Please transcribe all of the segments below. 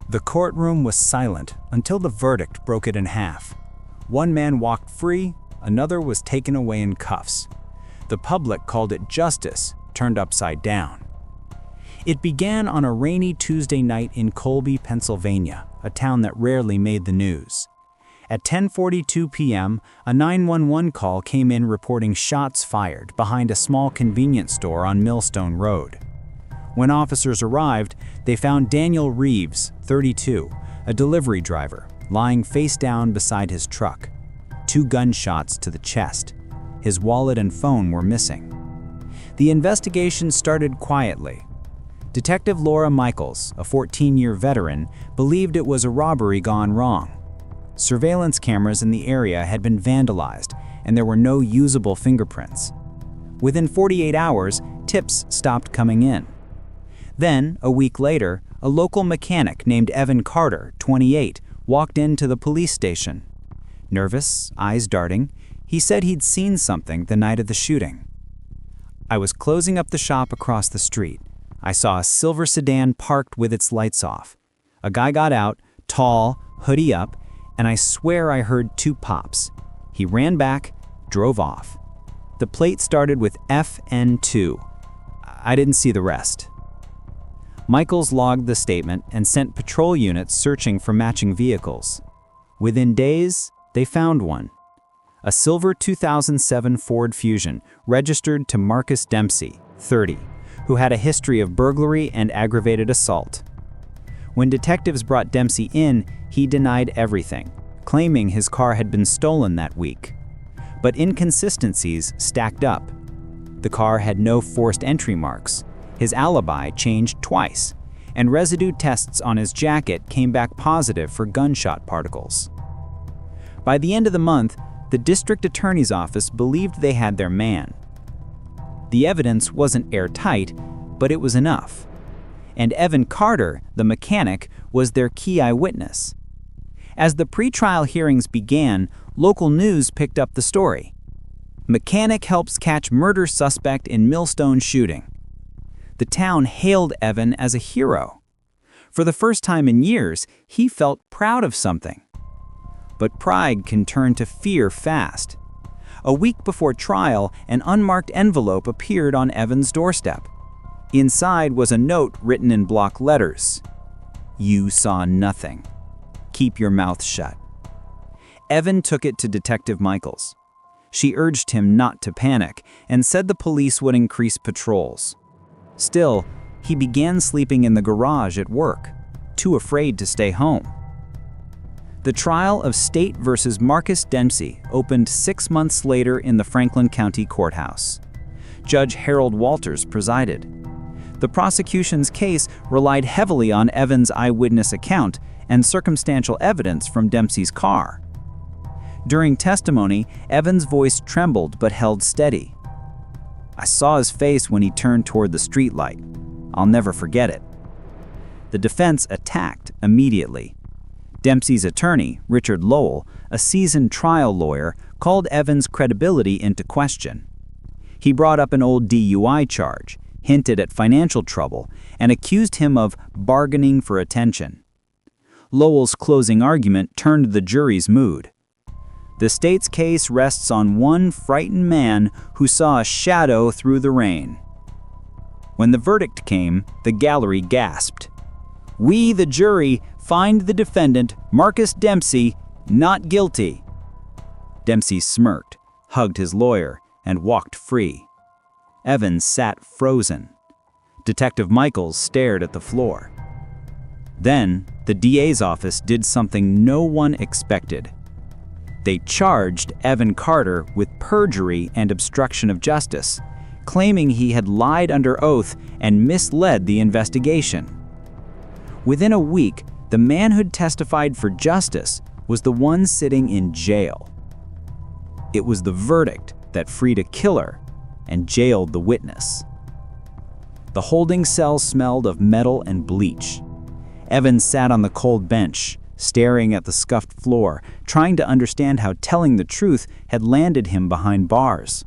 The courtroom was silent until the verdict broke it in half. One man walked free, another was taken away in cuffs. The public called it justice turned upside down. It began on a rainy Tuesday night in Colby, Pennsylvania, a town that rarely made the news. At 10:42 p.m., a 911 call came in reporting shots fired behind a small convenience store on Millstone Road. When officers arrived, they found Daniel Reeves, 32, a delivery driver, lying face down beside his truck. 2 gunshots to the chest. His wallet and phone were missing. The investigation started quietly. Detective Laura Michaels, a 14-year veteran, believed it was a robbery gone wrong. Surveillance cameras in the area had been vandalized, and there were no usable fingerprints. Within 48 hours, tips stopped coming in. Then, a week later, a local mechanic named Evan Carter, 28, walked into the police station. Nervous, eyes darting, he said he'd seen something the night of the shooting. "I was closing up the shop across the street. I saw a silver sedan parked with its lights off. A guy got out, tall, hoodie up, and I swear I heard 2 pops. He ran back, drove off. The plate started with FN2. I didn't see the rest." Michaels logged the statement and sent patrol units searching for matching vehicles. Within days, they found one. A silver 2007 Ford Fusion registered to Marcus Dempsey, 30, who had a history of burglary and aggravated assault. When detectives brought Dempsey in, he denied everything, claiming his car had been stolen that week. But inconsistencies stacked up. The car had no forced entry marks. His alibi changed twice, and residue tests on his jacket came back positive for gunshot particles. By the end of the month, the district attorney's office believed they had their man. The evidence wasn't airtight, but it was enough. And Evan Carter, the mechanic, was their key eyewitness. As the pretrial hearings began, local news picked up the story. Mechanic helps catch murder suspect in Millstone shooting. The town hailed Evan as a hero. For the first time in years, he felt proud of something. But pride can turn to fear fast. A week before trial, an unmarked envelope appeared on Evan's doorstep. Inside was a note written in block letters. "You saw nothing. Keep your mouth shut." Evan took it to Detective Michaels. She urged him not to panic and said the police would increase patrols. Still, he began sleeping in the garage at work, too afraid to stay home. The trial of State versus Marcus Dempsey opened 6 months later in the Franklin County Courthouse. Judge Harold Walters presided. The prosecution's case relied heavily on Evan's eyewitness account and circumstantial evidence from Dempsey's car. During testimony, Evan's voice trembled but held steady. "I saw his face when he turned toward the streetlight. I'll never forget it." The defense attacked immediately. Dempsey's attorney, Richard Lowell, a seasoned trial lawyer, called Evan's credibility into question. He brought up an old DUI charge, hinted at financial trouble, and accused him of bargaining for attention. Lowell's closing argument turned the jury's mood. The state's case rests on one frightened man who saw a shadow through the rain. When the verdict came, the gallery gasped. "We, the jury, find the defendant, Marcus Dempsey, not guilty." Dempsey smirked, hugged his lawyer, and walked free. Evan sat frozen. Detective Michaels stared at the floor. Then, the DA's office did something no one expected. They charged Evan Carter with perjury and obstruction of justice, claiming he had lied under oath and misled the investigation. Within a week, the man who'd testified for justice was the one sitting in jail. It was the verdict that freed a killer and jailed the witness. The holding cell smelled of metal and bleach. Evan sat on the cold bench, staring at the scuffed floor, trying to understand how telling the truth had landed him behind bars.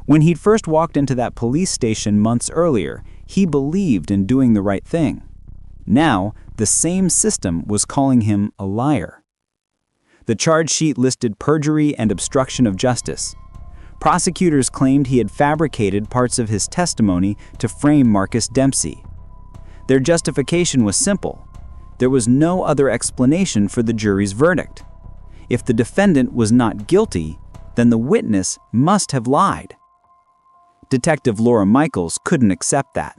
When he'd first walked into that police station months earlier, he believed in doing the right thing. Now, the same system was calling him a liar. The charge sheet listed perjury and obstruction of justice. Prosecutors claimed he had fabricated parts of his testimony to frame Marcus Dempsey. Their justification was simple. There was no other explanation for the jury's verdict. If the defendant was not guilty, then the witness must have lied. Detective Laura Michaels couldn't accept that.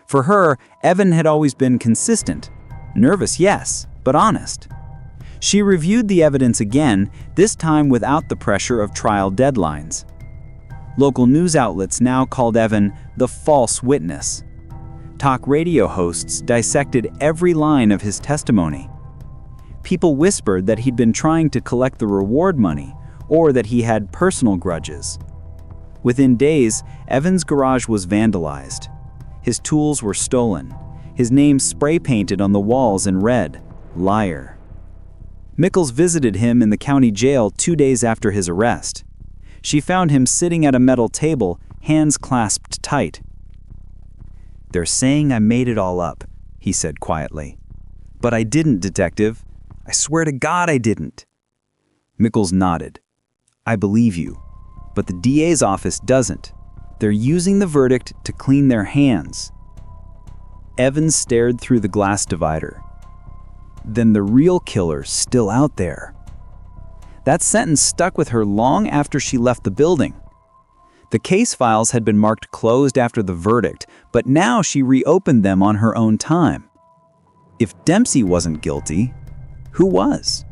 For her, Evan had always been consistent. Nervous, yes, but honest. She reviewed the evidence again, this time without the pressure of trial deadlines. Local news outlets now called Evan the false witness. Talk radio hosts dissected every line of his testimony. People whispered that he'd been trying to collect the reward money or that he had personal grudges. Within days, Evan's garage was vandalized. His tools were stolen. His name spray-painted on the walls in red, liar. Michaels visited him in the county jail 2 days after his arrest. She found him sitting at a metal table, hands clasped tight. "They're saying I made it all up," he said quietly. "But I didn't, detective. I swear to God I didn't." Michaels nodded. "I believe you, but the DA's office doesn't. They're using the verdict to clean their hands." Evans stared through the glass divider. Then the real killer's still out there. That sentence stuck with her long after she left the building. The case files had been marked closed after the verdict, but now she reopened them on her own time. If Dempsey wasn't guilty, who was?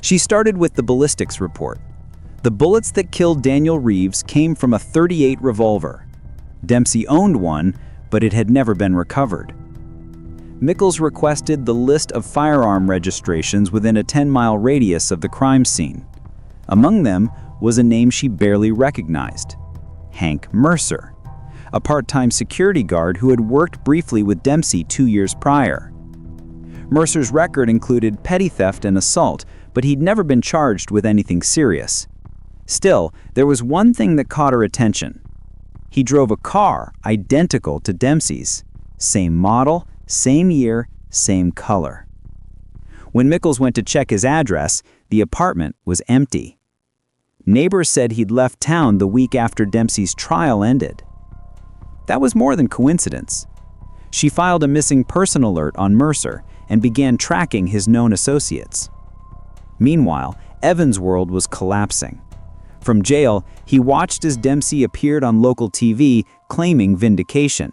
She started with the ballistics report. The bullets that killed Daniel Reeves came from a .38 revolver. Dempsey owned one, but it had never been recovered. Michaels requested the list of firearm registrations within a 10-mile radius of the crime scene. Among them was a name she barely recognized: Hank Mercer, a part-time security guard who had worked briefly with Dempsey 2 years prior. Mercer's record included petty theft and assault, but he'd never been charged with anything serious. Still, there was one thing that caught her attention. He drove a car identical to Dempsey's. Same model, same year, same color. When Michaels went to check his address, the apartment was empty. Neighbors said he'd left town the week after Dempsey's trial ended. That was more than coincidence. She filed a missing person alert on Mercer and began tracking his known associates. Meanwhile, Evan's world was collapsing. From jail, he watched as Dempsey appeared on local TV claiming vindication.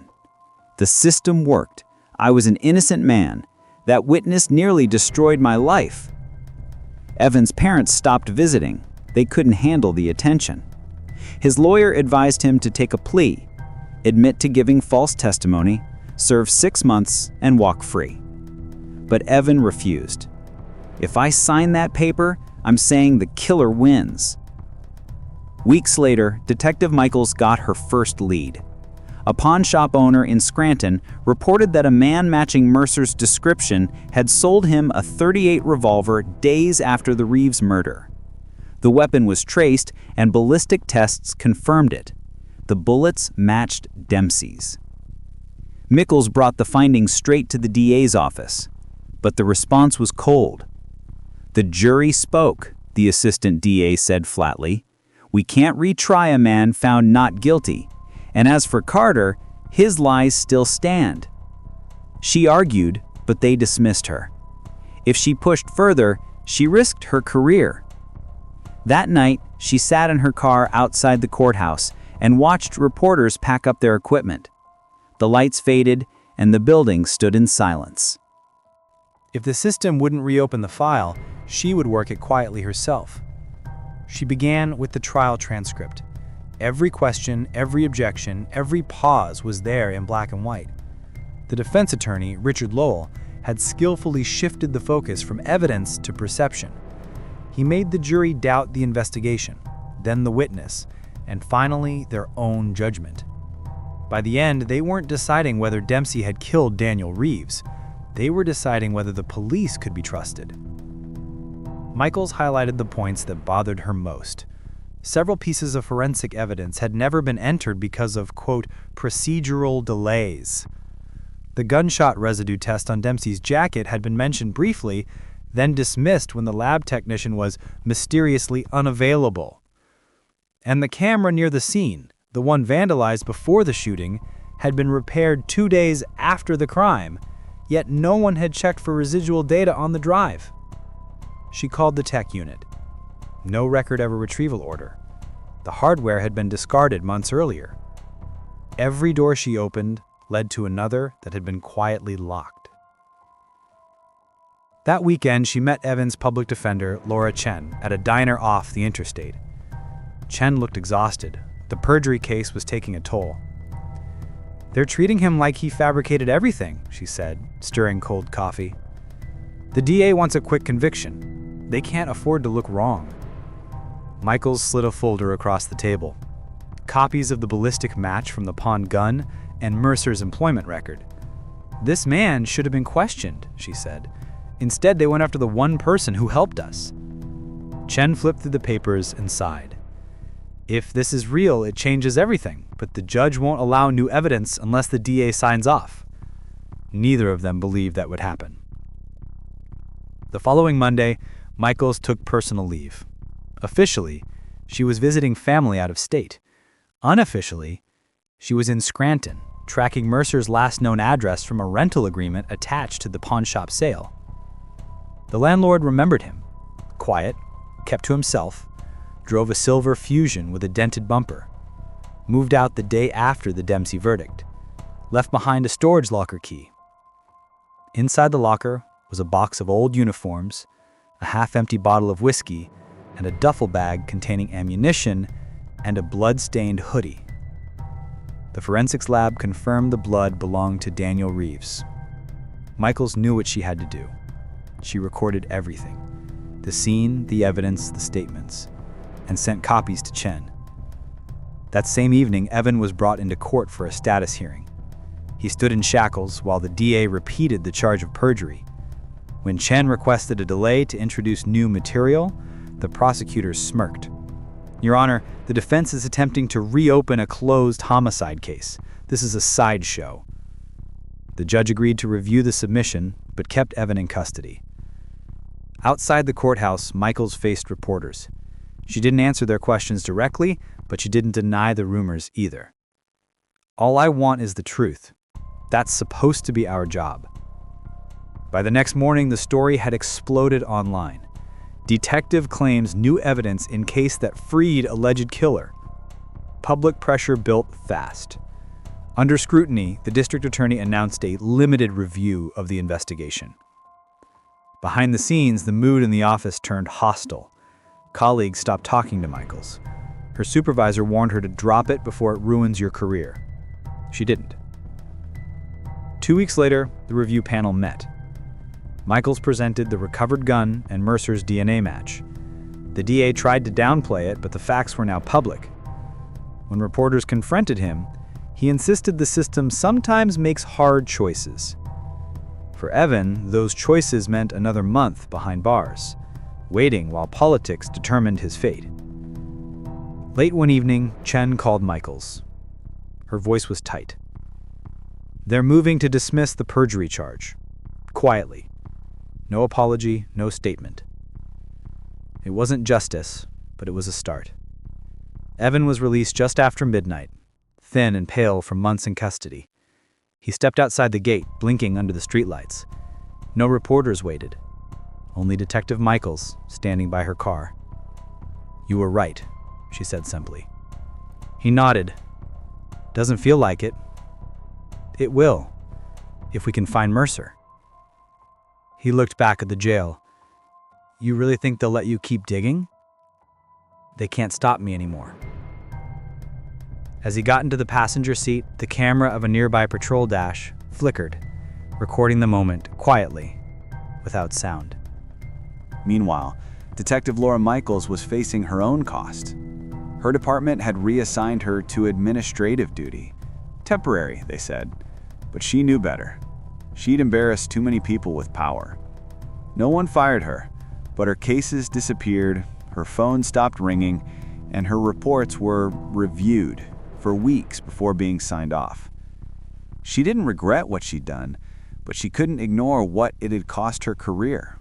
"The system worked. I was an innocent man. That witness nearly destroyed my life." Evan's parents stopped visiting. They couldn't handle the attention. His lawyer advised him to take a plea, admit to giving false testimony, serve 6 months, and walk free. But Evan refused. "If I sign that paper, I'm saying the killer wins." Weeks later, Detective Michaels got her first lead. A pawn shop owner in Scranton reported that a man matching Mercer's description had sold him a .38 revolver days after the Reeves murder. The weapon was traced, and ballistic tests confirmed it. The bullets matched Dempsey's. Michaels brought the findings straight to the DA's office, but the response was cold. "The jury spoke," the assistant DA said flatly. "We can't retry a man found not guilty. And as for Carter, his lies still stand." She argued, but they dismissed her. If she pushed further, she risked her career. That night, she sat in her car outside the courthouse and watched reporters pack up their equipment. The lights faded, and the building stood in silence. If the system wouldn't reopen the file, she would work it quietly herself. She began with the trial transcript. Every question, every objection, every pause was there in black and white. The defense attorney, Richard Lowell, had skillfully shifted the focus from evidence to perception. He made the jury doubt the investigation, then the witness, and finally their own judgment. By the end, they weren't deciding whether Dempsey had killed Daniel Reeves. They were deciding whether the police could be trusted. Michaels highlighted the points that bothered her most. Several pieces of forensic evidence had never been entered because of, quote, procedural delays. The gunshot residue test on Dempsey's jacket had been mentioned briefly, then dismissed when the lab technician was mysteriously unavailable. And the camera near the scene, the one vandalized before the shooting, had been repaired 2 days after the crime, yet no one had checked for residual data on the drive. She called the tech unit. No record of a retrieval order. The hardware had been discarded months earlier. Every door she opened led to another that had been quietly locked. That weekend, she met Evan's public defender, Laura Chen, at a diner off the interstate. Chen looked exhausted. The perjury case was taking a toll. "They're treating him like he fabricated everything," she said, stirring cold coffee. "The DA wants a quick conviction. They can't afford to look wrong." Michaels slid a folder across the table. Copies of the ballistic match from the pawned gun and Mercer's employment record. "This man should have been questioned," she said. "Instead, they went after the one person who helped us." Chen flipped through the papers and sighed. "If this is real, it changes everything, but the judge won't allow new evidence unless the DA signs off." Neither of them believed that would happen. The following Monday, Michaels took personal leave. Officially, she was visiting family out of state. Unofficially, she was in Scranton, tracking Mercer's last known address from a rental agreement attached to the pawnshop sale. The landlord remembered him. Quiet, kept to himself, drove a silver Fusion with a dented bumper. Moved out the day after the Dempsey verdict. Left behind a storage locker key. Inside the locker was a box of old uniforms, a half-empty bottle of whiskey, and a duffel bag containing ammunition and a blood-stained hoodie. The forensics lab confirmed the blood belonged to Daniel Reeves. Michaels knew what she had to do. She recorded everything: the scene, the evidence, the statements, and sent copies to Chen. That same evening, Evan was brought into court for a status hearing. He stood in shackles while the DA repeated the charge of perjury. When Chen requested a delay to introduce new material, the prosecutors smirked. "Your Honor, the defense is attempting to reopen a closed homicide case. This is a sideshow." The judge agreed to review the submission, but kept Evan in custody. Outside the courthouse, Michaels faced reporters. She didn't answer their questions directly, but she didn't deny the rumors either. "All I want is the truth. That's supposed to be our job." By the next morning, the story had exploded online. Detective claims new evidence in case that freed alleged killer. Public pressure built fast. Under scrutiny, the district attorney announced a limited review of the investigation. Behind the scenes, the mood in the office turned hostile. Colleagues stopped talking to Michaels. Her supervisor warned her to drop it before it ruins your career. She didn't. 2 weeks later, the review panel met. Michaels presented the recovered gun and Mercer's DNA match. The DA tried to downplay it, but the facts were now public. When reporters confronted him, he insisted the system sometimes makes hard choices. For Evan, those choices meant another month behind bars, waiting while politics determined his fate. Late one evening, Chen called Michaels. Her voice was tight. "They're moving to dismiss the perjury charge. Quietly. No apology, no statement." It wasn't justice, but it was a start. Evan was released just after midnight, thin and pale from months in custody. He stepped outside the gate, blinking under the streetlights. No reporters waited. Only Detective Michaels, standing by her car. "You were right," she said simply. He nodded. "Doesn't feel like it." "It will, if we can find Mercer." He looked back at the jail. "You really think they'll let you keep digging?" "They can't stop me anymore." As he got into the passenger seat, the camera of a nearby patrol dash flickered, recording the moment quietly, without sound. Meanwhile, Detective Laura Michaels was facing her own cost. Her department had reassigned her to administrative duty. Temporary, they said, but she knew better. She'd embarrassed too many people with power. No one fired her, but her cases disappeared, her phone stopped ringing, and her reports were reviewed for weeks before being signed off. She didn't regret what she'd done, but she couldn't ignore what it had cost her career.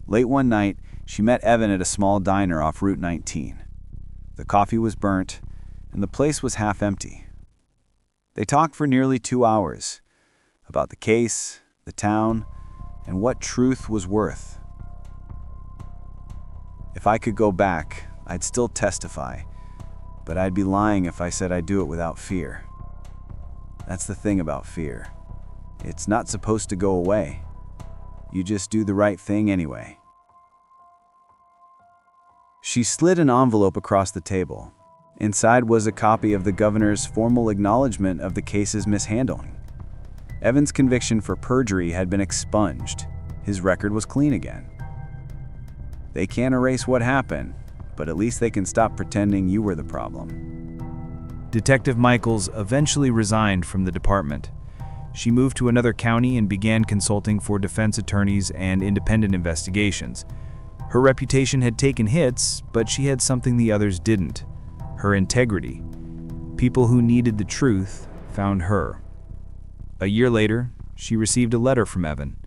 Late one night, she met Evan at a small diner off Route 19. The coffee was burnt, and the place was half empty. They talked for nearly 2 hours about the case, the town, and what truth was worth. "If I could go back, I'd still testify, but I'd be lying if I said I'd do it without fear. That's the thing about fear. It's not supposed to go away. You just do the right thing anyway." She slid an envelope across the table. Inside was a copy of the governor's formal acknowledgement of the case's mishandling. Evan's conviction for perjury had been expunged. His record was clean again. They can't erase what happened, but at least they can stop pretending you were the problem. Detective Michaels eventually resigned from the department. She moved to another county and began consulting for defense attorneys and independent investigations. Her reputation had taken hits, but she had something the others didn't: her integrity. People who needed the truth found her. A year later, she received a letter from Evan.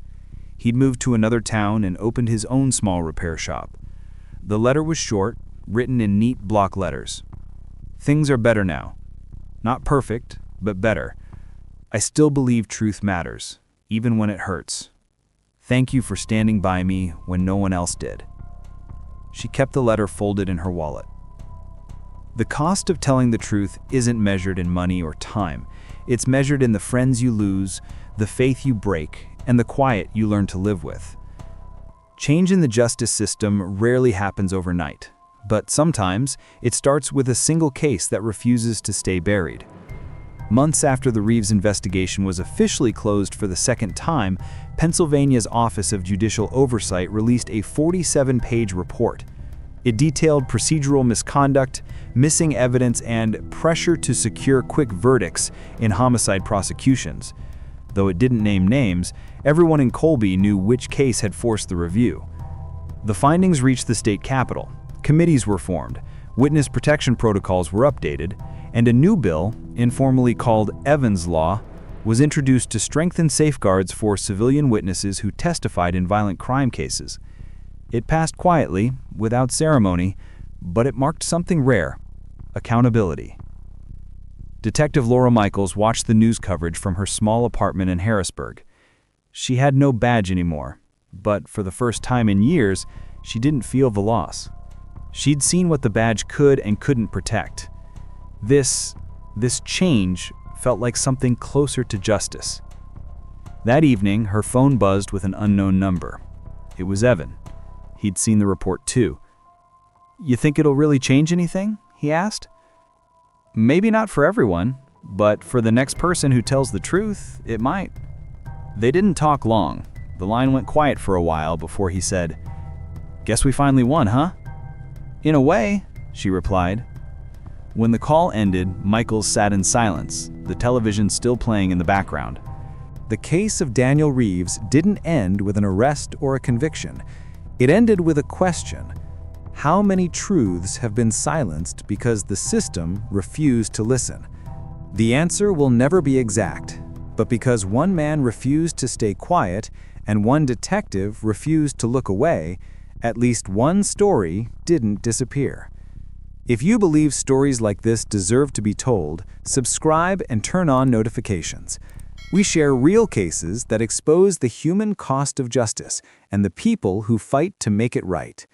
He'd moved to another town and opened his own small repair shop. The letter was short, written in neat block letters. "Things are better now. Not perfect, but better. I still believe truth matters, even when it hurts. Thank you for standing by me when no one else did." She kept the letter folded in her wallet. The cost of telling the truth isn't measured in money or time. It's measured in the friends you lose, the faith you break, and the quiet you learn to live with. Change in the justice system rarely happens overnight, but sometimes it starts with a single case that refuses to stay buried. Months after the Reeves investigation was officially closed for the second time, Pennsylvania's Office of Judicial Oversight released a 47-page report. It detailed procedural misconduct, missing evidence, and pressure to secure quick verdicts in homicide prosecutions. Though it didn't name names, everyone in Colby knew which case had forced the review. The findings reached the state capitol. Committees were formed, witness protection protocols were updated, and a new bill, informally called Evans Law, was introduced to strengthen safeguards for civilian witnesses who testified in violent crime cases. It passed quietly, without ceremony, but it marked something rare: accountability. Detective Laura Michaels watched the news coverage from her small apartment in Harrisburg. She had no badge anymore, but for the first time in years, she didn't feel the loss. She'd seen what the badge could and couldn't protect. This change felt like something closer to justice. That evening, her phone buzzed with an unknown number. It was Evan. He'd seen the report too. "You think it'll really change anything?" he asked. "Maybe not for everyone, but for the next person who tells the truth, it might." They didn't talk long. The line went quiet for a while before he said, "Guess we finally won, huh?" "In a way," she replied. When the call ended, Michaels sat in silence, the television still playing in the background. The case of Daniel Reeves didn't end with an arrest or a conviction. It ended with a question: how many truths have been silenced because the system refused to listen? The answer will never be exact, but because one man refused to stay quiet and one detective refused to look away, at least one story didn't disappear. If you believe stories like this deserve to be told, subscribe and turn on notifications. We share real cases that expose the human cost of justice and the people who fight to make it right.